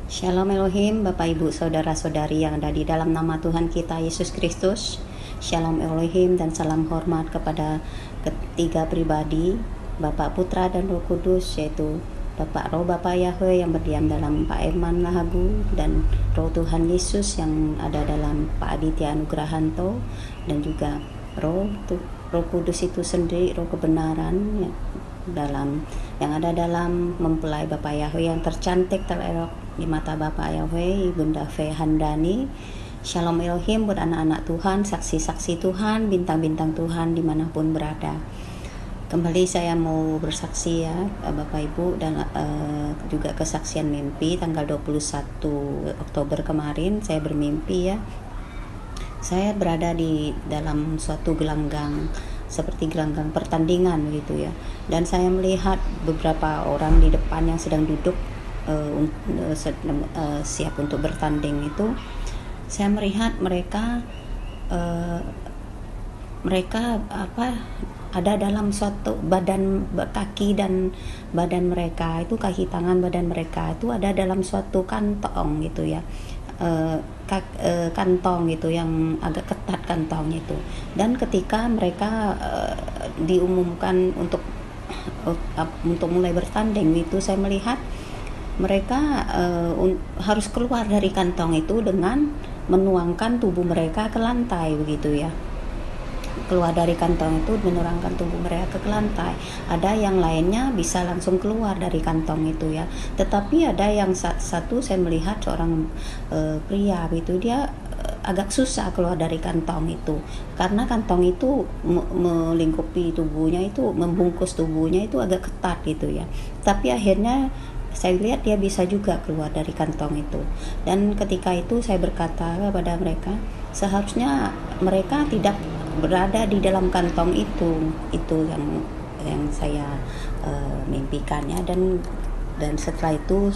Shalom Elohim, Bapak Ibu Saudara-saudari yang ada di dalam nama Tuhan kita Yesus Kristus. Shalom Elohim dan salam hormat kepada ketiga pribadi, Bapak Putra dan Roh Kudus, yaitu Bapak Roh Bapak Yahweh yang berdiam dalam Pak Eman Lahagu, dan Roh Tuhan Yesus yang ada dalam Pak Aditya Anugrahanto, dan juga Roh Kudus itu sendiri, Roh kebenaran yang ada dalam mempelai Bapak Yahweh yang tercantik terelok di mata Bapak Yahweh, Bunda Fe Handani. Shalom Elohim buat anak-anak Tuhan, saksi-saksi Tuhan, bintang-bintang Tuhan dimanapun berada. Kembali saya mau bersaksi ya Bapak Ibu, dan juga kesaksian mimpi tanggal 21 Oktober kemarin. Saya bermimpi ya, saya berada di dalam suatu gelanggang, seperti gelanggang pertandingan gitu ya, dan saya melihat beberapa orang di depan yang sedang duduk siap untuk bertanding. Itu saya melihat mereka ada dalam suatu kaki dan badan mereka itu, kaki tangan badan mereka itu ada dalam suatu kantong gitu ya, kantong gitu yang agak ketat kantongnya itu. Dan ketika mereka diumumkan untuk mulai bertanding itu, saya melihat mereka harus keluar dari kantong itu dengan menuangkan tubuh mereka ke lantai begitu ya. Keluar dari kantong itu menuangkan tubuh mereka ke lantai. Ada yang lainnya bisa langsung keluar dari kantong itu ya. Tetapi ada yang satu saya melihat seorang pria itu, dia agak susah keluar dari kantong itu karena kantong itu melingkupi tubuhnya itu, membungkus tubuhnya itu agak ketat gitu ya. Tapi akhirnya saya lihat dia bisa juga keluar dari kantong itu. Dan ketika itu saya berkata kepada mereka, seharusnya mereka tidak berada di dalam kantong itu yang saya mimpikannya. Dan setelah itu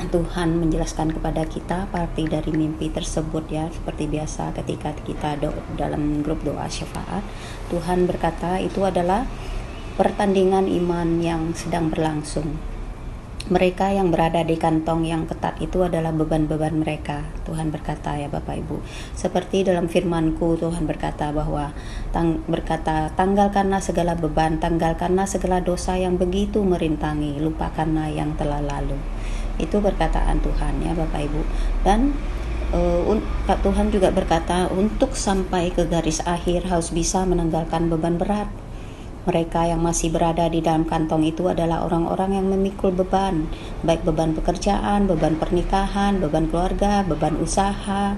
Tuhan menjelaskan kepada kita arti dari mimpi tersebut ya. Seperti biasa ketika kita dalam grup doa syafaat, Tuhan berkata itu adalah pertandingan iman yang sedang berlangsung. Mereka yang berada di kantong yang ketat itu adalah beban-beban mereka. Tuhan berkata ya Bapak Ibu, seperti dalam firman-Ku, Tuhan berkata bahwa tanggalkanlah segala beban, tanggalkanlah segala dosa yang begitu merintangi, lupakanlah yang telah lalu. Itu perkataan Tuhan ya Bapak Ibu. Dan Tuhan juga berkata untuk sampai ke garis akhir harus bisa menanggalkan beban berat. Mereka yang masih berada di dalam kantong itu adalah orang-orang yang memikul beban, baik beban pekerjaan, beban pernikahan, beban keluarga, beban usaha,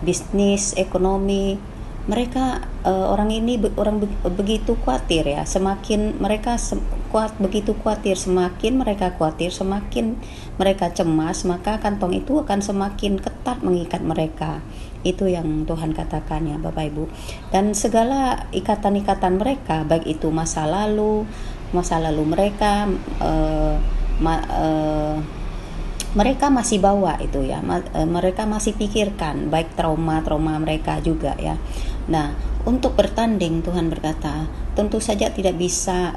bisnis, ekonomi. Mereka begitu khawatir ya. Semakin mereka begitu khawatir, semakin mereka khawatir, semakin mereka cemas, maka kantong itu akan semakin ketat mengikat mereka. Itu yang Tuhan katakan ya Bapak Ibu. Dan segala ikatan-ikatan mereka, baik itu masa lalu mereka mereka masih bawa itu ya, mereka masih pikirkan, baik trauma mereka juga ya. Nah, untuk bertanding Tuhan berkata tentu saja tidak bisa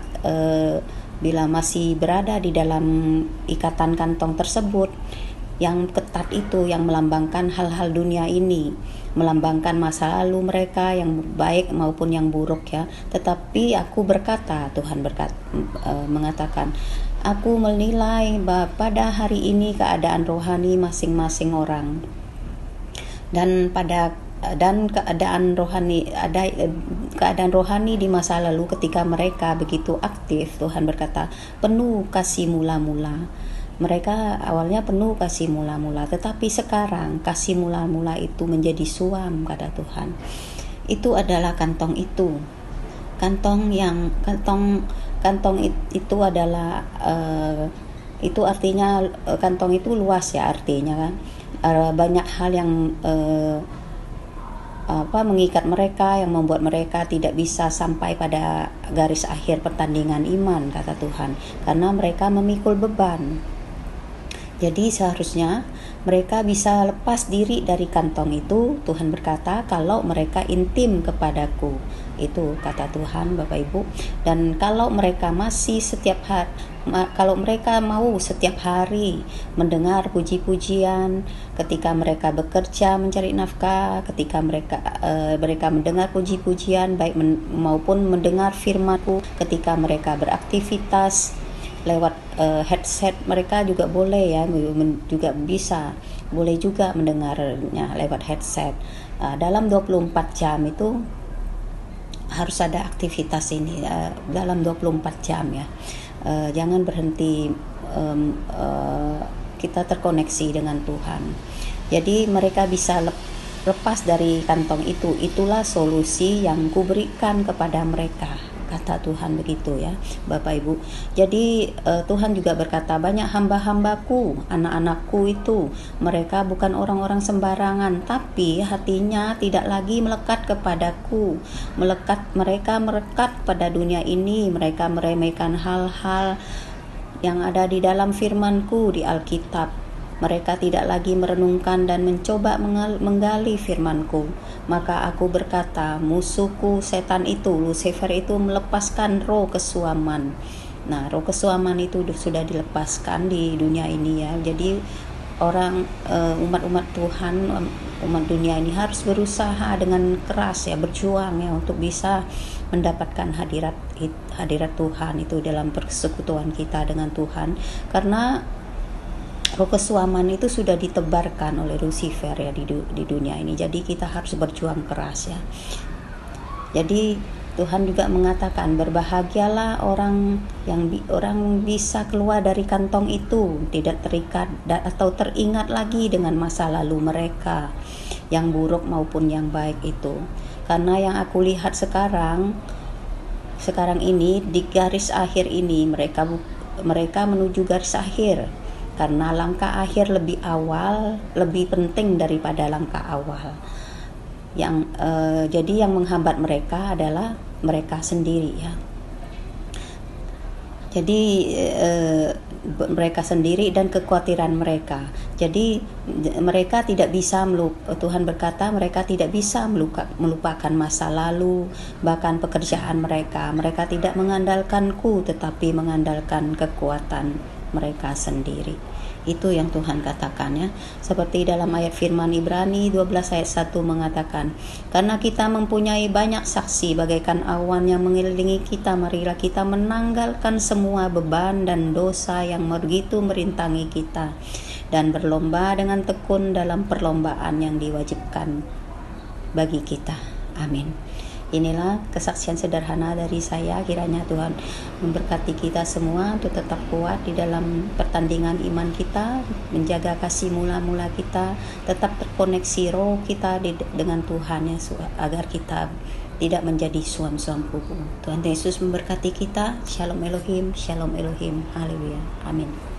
bila masih berada di dalam ikatan kantong tersebut yang ketat itu, yang melambangkan hal-hal dunia ini, melambangkan masa lalu mereka yang baik maupun yang buruk ya. Tetapi aku berkata, Tuhan mengatakan, aku menilai bahwa pada hari ini keadaan rohani masing-masing orang dan keadaan rohani di masa lalu ketika mereka begitu aktif. Tuhan berkata penuh kasih mula-mula. Mereka awalnya penuh kasih mula-mula, tetapi sekarang kasih mula-mula itu menjadi suam, kata Tuhan. Itu adalah kantong itu. Kantong itu adalah itu artinya kantong itu luas ya artinya kan. Banyak hal yang mengikat mereka, yang membuat mereka tidak bisa sampai pada garis akhir pertandingan iman, kata Tuhan, karena mereka memikul beban. Jadi seharusnya mereka bisa lepas diri dari kantong itu. Tuhan berkata kalau mereka intim kepadaku, itu kata Tuhan Bapak Ibu. Dan kalau mereka masih kalau mereka mau setiap hari mendengar puji-pujian, ketika mereka bekerja mencari nafkah, ketika mereka mendengar puji-pujian baik maupun mendengar firman-Ku, ketika mereka beraktivitas lewat headset, mereka juga boleh ya, juga boleh juga mendengarnya lewat headset. Dalam 24 jam itu harus ada aktivitas ini dalam 24 jam ya. Jangan berhenti, kita terkoneksi dengan Tuhan. Jadi mereka bisa lepas dari kantong itu. Itulah solusi yang kuberikan kepada mereka, kata Tuhan begitu ya Bapak Ibu. Jadi Tuhan juga berkata, banyak hamba-hambaku, anak-anakku itu, mereka bukan orang-orang sembarangan, tapi hatinya tidak lagi melekat kepadaku. Mereka merekat pada dunia ini, mereka meremehkan hal-hal yang ada di dalam firman-Ku di Alkitab. Mereka tidak lagi merenungkan dan mencoba menggali firman-Ku. Maka aku berkata, musuhku setan itu, Lucifer itu melepaskan roh kesuaman. Nah, roh kesuaman itu sudah dilepaskan di dunia ini ya. Jadi orang, umat-umat Tuhan, umat dunia ini harus berusaha dengan keras ya, berjuang ya untuk bisa mendapatkan hadirat Tuhan itu dalam persekutuan kita dengan Tuhan. Karena roh kesuaman itu sudah ditebarkan oleh Lucifer ya di dunia ini. Jadi kita harus berjuang keras ya. Jadi Tuhan juga mengatakan, berbahagialah orang bisa keluar dari kantong itu, tidak terikat atau teringat lagi dengan masa lalu mereka, yang buruk maupun yang baik itu. Karena yang aku lihat sekarang ini di garis akhir ini, mereka menuju garis akhir. Karena langkah akhir lebih penting daripada langkah awal. Jadi yang menghambat mereka adalah mereka sendiri ya. Jadi mereka sendiri dan kekhawatiran mereka. Jadi mereka tidak bisa Tuhan berkata mereka tidak bisa melupakan masa lalu, bahkan pekerjaan mereka. Mereka tidak mengandalkanku, tetapi mengandalkan kekuatan mereka sendiri. Itu yang Tuhan katakan ya. Seperti dalam ayat firman Ibrani 12 ayat 1 mengatakan, karena kita mempunyai banyak saksi bagaikan awan yang mengelilingi kita, marilah kita menanggalkan semua beban dan dosa yang begitu merintangi kita, dan berlomba dengan tekun dalam perlombaan yang diwajibkan bagi kita. Amin. Inilah kesaksian sederhana dari saya. Kiranya Tuhan memberkati kita semua untuk tetap kuat di dalam pertandingan iman kita, menjaga kasih mula-mula kita, tetap terkoneksi roh kita dengan Tuhan ya, agar kita tidak menjadi suam-suam kuku. Tuhan Yesus memberkati kita. Shalom Elohim, Shalom Elohim. Haleluya. Amin.